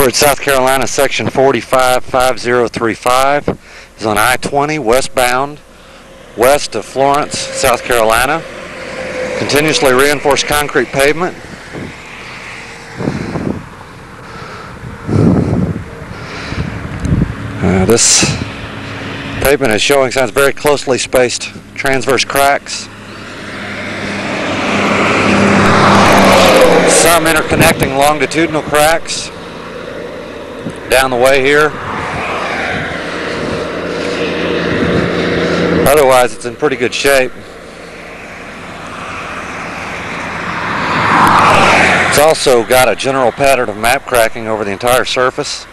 We're at South Carolina section 455035. It's on I-20 westbound, west of Florence, South Carolina. Continuously reinforced concrete pavement. This pavement is showing signs of very closely spaced transverse cracks. Some interconnecting longitudinal cracks down the way here. Otherwise, it's in pretty good shape. It's also got a general pattern of map cracking over the entire surface.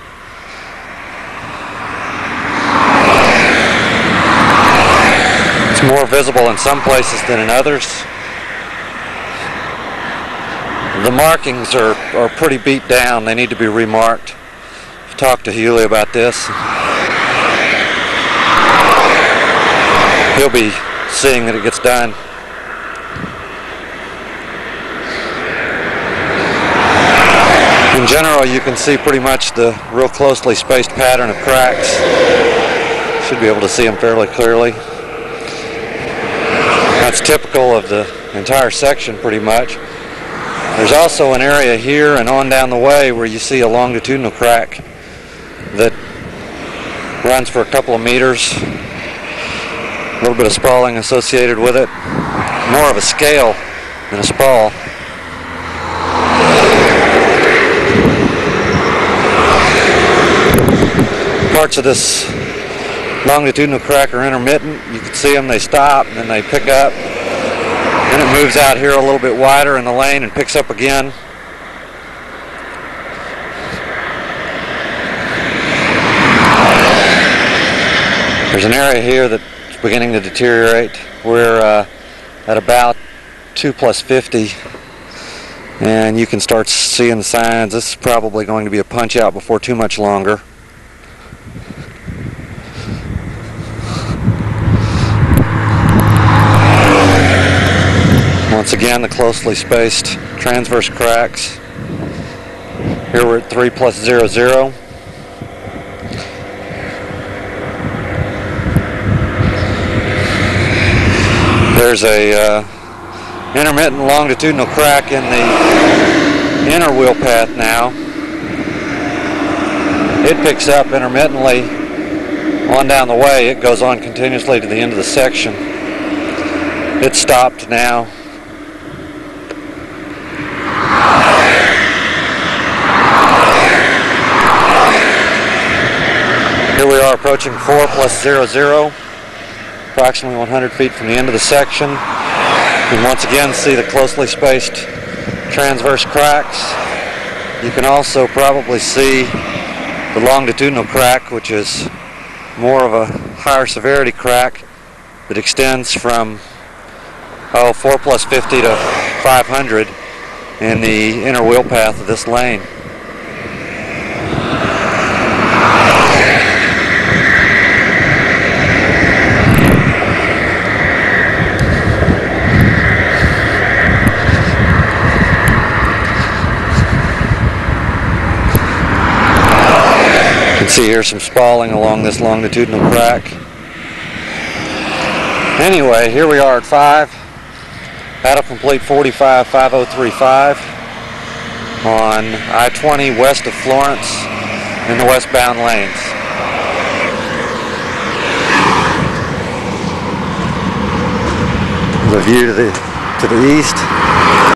It's more visible in some places than in others. The markings are pretty beat down. They need to be remarked. I've talked to Hewley about this. He'll be seeing that it gets done. In general, you can see pretty much the real closely spaced pattern of cracks. Should be able to see them fairly clearly. That's typical of the entire section pretty much. There's also an area here and on down the way where you see a longitudinal crack that runs for a couple of meters. A little bit of spalling associated with it. More of a scale than a spall. Parts of this longitudinal crack are intermittent. You can see them, they stop, and then they pick up. Then it moves out here a little bit wider in the lane and picks up again. There's an area here that's beginning to deteriorate. We're at about 2+50, and you can start seeing the signs. This is probably going to be a punch out before too much longer. Once again, the closely spaced transverse cracks. Here we're at 3+00. There's a intermittent longitudinal crack in the inner wheel path now. It picks up intermittently on down the way. It goes on continuously to the end of the section. It's stopped now. Here we are approaching 4+00, approximately 100 feet from the end of the section. You can once again see the closely spaced transverse cracks. You can also probably see the longitudinal crack, which is more of a higher severity crack that extends from 4+50 to 500 in the inner wheel path of this lane. You can see here some spalling along this longitudinal crack. Anyway, here we are at 5. Battle complete 455035 on I-20 west of Florence in the westbound lanes. The view to the east.